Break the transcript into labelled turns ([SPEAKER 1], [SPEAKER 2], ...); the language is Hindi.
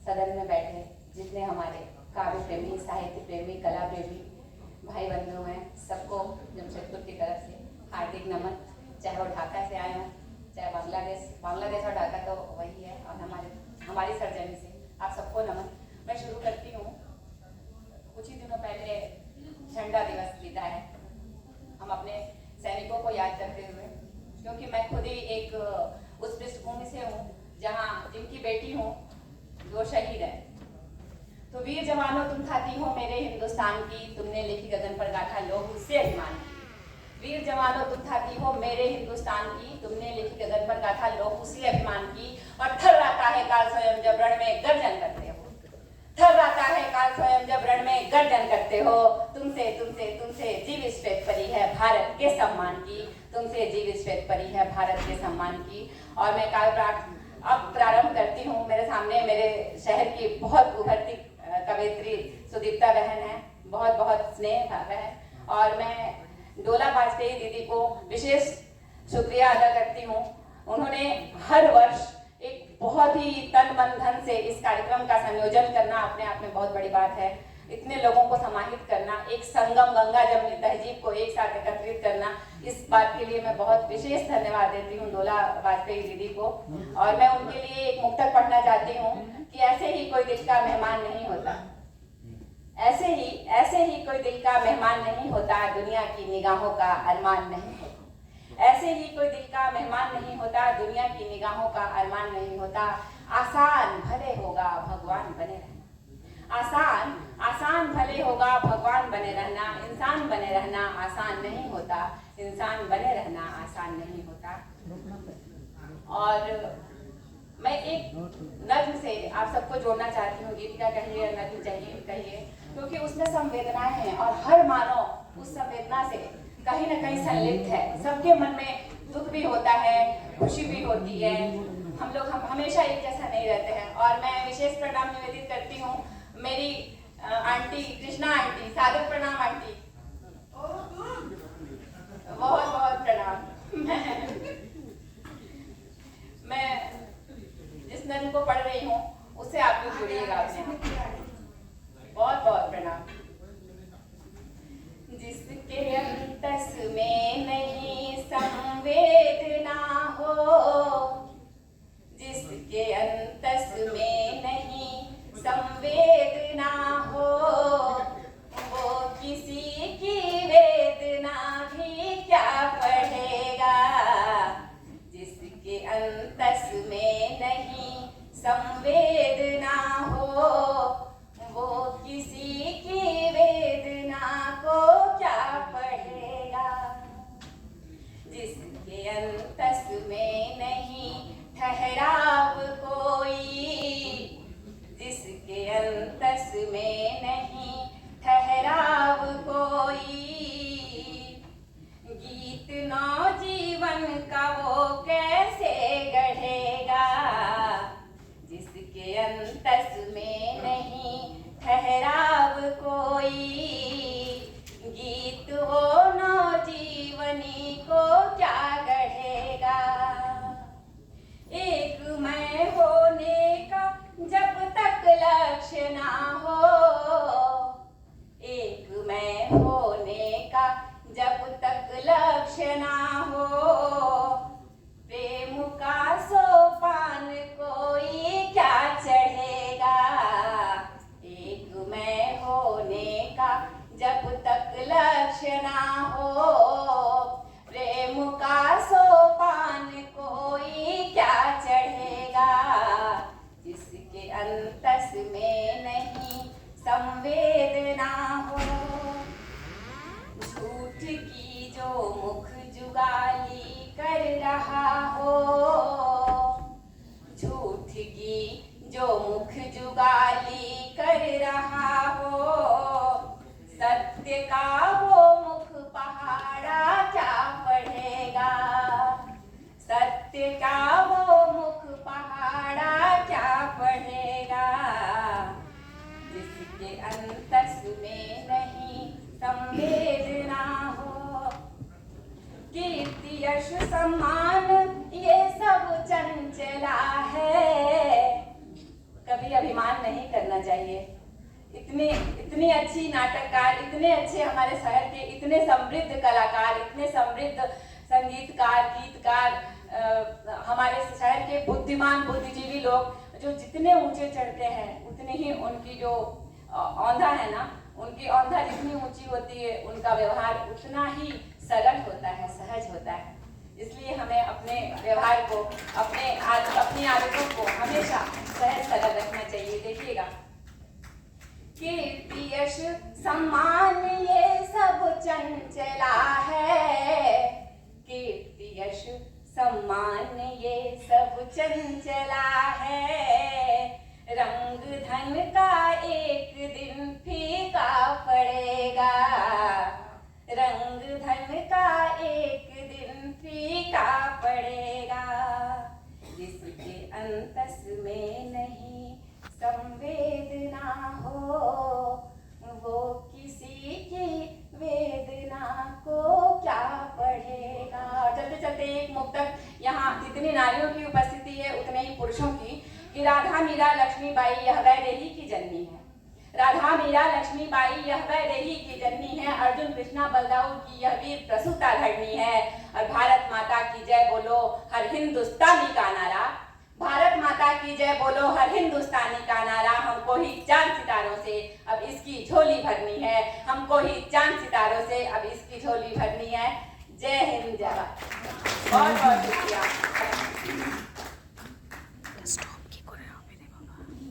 [SPEAKER 1] सदन में बैठे जितने हमारे काव्य प्रेमी, साहित्य प्रेमी, कला प्रेमी भाई बंधु हैं, सबको जमशेदपुर की तरफ से हार्दिक नमन। चाहे वो ढाका से आए हों, चाहे बांग्लादेश और ढाका तो वही है, और हमारी सरजमी से आप सबको नमन। मैं शुरू करती हूँ। कुछ ही दिनों पहले झंडा दिवस बीता है। हम अपने सैनिकों को याद करते हुए, क्योंकि मैं खुद ही एक उस पृष्ठभूमि से हूँ जहाँ जिनकी बेटी हूँ जो शहीद है। तो वीर जवानों तुम थाती हो मेरे हिंदुस्तान की, तुमने लिखी गगन पर गाथा लोग उससे अभिमान की। वीर जवानों तुम थाती हो मेरे हिंदुस्तान की, तुमने लिखी गगन पर गाथा लोग उसी अभिमान की। और थर्राता है काल स्वयं जब रण में गर्जन करते हो, थर्राता है काल स्वयं जब रण में गर्जन करते हो। तुमसे तुमसे तुमसे जीव श्वेत परी है भारत के सम्मान की, तुमसे जीव श्वेत परी है भारत के सम्मान की। और मैं काव्य पाठ अब प्रारंभ करती हूँ। मेरे सामने मेरे शहर की बहुत उभरती कवयित्री सुदीप्ता बहन है, बहुत बहुत स्नेह बहन, और मैं डोला वाजपेयी दीदी को विशेष शुक्रिया अदा करती हूँ। उन्होंने हर वर्ष एक बहुत ही तन मन धन से इस कार्यक्रम का संयोजन करना अपने आप में बहुत बड़ी बात है। इतने लोगों को समाहित करना, एक संगम गंगा जमुनी तहजीब को एक साथ एकत्रित करना, इस बात के लिए मैं बहुत विशेष धन्यवाद देती हूँ डोला वाजपेयी दीदी को। और मैं उनके लिए एक मुक्तक पढ़ना चाहती हूँ कि ऐसे ही कोई दिल का मेहमान नहीं होता, ऐसे ही कोई दिल का मेहमान नहीं होता, दुनिया की निगाहों का अरमान नहीं होता। ऐसे ही कोई दिल का मेहमान नहीं होता, दुनिया की निगाहों का अरमान नहीं होता। आसान भले होगा भगवान बने रहना, आसान भले होगा भगवान बने रहना। इंसान बने रहना आसान नहीं होता, इंसान बने रहना आसान नहीं होता। और मैं एक नज्म से आप सबको जोड़ना चाहती हूँ। गीतिका कहिए, नज्म चाहिए कहिए, क्योंकि उसमें संवेदनाएं हैं और हर मानव उस संवेदना से कहीं ना कहीं संलिप्त है। सबके मन में दुख भी होता है, खुशी भी होती है। हम हमेशा एक जैसा नहीं रहते हैं। और मैं विशेष प्रणाम निवेदित करती हूँ मेरी आंटी कृष्णा आंटी, सादर प्रणाम आंटी, बहुत बहुत प्रणाम। मैं जिस नज्म को पढ़ रही हूँ उससे आप लोग जुड़िएगा अपने आप। बहुत बहुत प्रणाम। जिसके अंतस में नहीं संवेदना हो, जिसके अंतस में नहीं संवेदना हो, वो किसी की वेदना भी क्या पढ़ेगा। जिसके अंतस में नहीं संवेदना हो, वो किसी की वेदना को क्या पढ़ेगा। जिसके अंतस में नहीं ठहराव कोई, जिसके अंतस में नहीं ठहराव कोई, गीत नौजीवन का वो कैसे गढ़ेगा। जिसके अंतस में नहीं ठहराव कोई, गीत वो नौजीवनी को क्या गढ़ेगा। एक मैं होने का जब तक लक्ष्य ना हो, एक मैं होने का जब तक लक्ष्य ना हो, प्रेम का सोपान कोई क्या चढ़ेगा। एक मैं होने का जब तक लक्ष्य ना हो, प्रेम का सोपान कोई क्या चढ़ेगा। जिसके अंतस में नहीं संवेदना हो, झूठ की जो मुख जुगाली कर रहा हो, झूठ की जो मुख जुगाली कर रहा हो, सत्य का वो मुख पहाड़ा क्या पढ़ेगा। सत्य का वो मुख पहाड़ा क्या पढ़ेगा। जिसके अंतस में नहीं संवेदना हो, कीर्ति यश सम्मान ये सब चंचला है। कभी अभिमान अपमान नहीं करना चाहिए। इतनी अच्छी नाटककार, इतने अच्छे हमारे शहर के इतने समृद्ध कलाकार, इतने समृद्ध संगीतकार, गीतकार, हमारे शहर के बुद्धिमान बुद्धिजीवी लोग जो जितने ऊंचे चढ़ते हैं उतने ही उनकी जो औंधा है ना, उनकी औंधा जितनी ऊंची होती है उनका व्यवहार उतना ही सरल होता है, सहज होता है। इसलिए हमें अपने व्यवहार को, अपनी आदतों को हमेशा सहज सरल रखना चाहिए। देखिएगा, कीर्ति यश सम्मान ये सब चंचला है, कीर्ति यश सम्मान ये सब चंचला है, रंग धन का एक दिन फीका पड़ेगा, रंग धन का एक दिन फीका पड़ेगा, जिसके अंतस में नहीं संवेदना हो, वो किसी की वेदना को क्या पढ़ेगा। और चलते चलते एक मुक्तक, यहाँ जितनी नारियों की उपस्थिति है उतने ही पुरुषों की, कि राधा मीरा लक्ष्मीबाई यह वैदेही की जननी है, राधा मीरा लक्ष्मीबाई यह वैदेही की जननी है, अर्जुन कृष्णा बलदाऊ की यह वीर प्रसूता धरनी है, और भारत माता की जय बोलो हर हिंदुस्तानी का नारा, भारत माता की जय बोलो हर हिंदुस्तानी का नारा, हमको ही चांद सितारों से अब इसकी झोली भरनी है, हमको ही चांद सितारों से अब इसकी झोली भरनी है। जय हिंद, जय भारत। बहुत बहुत शुक्रिया।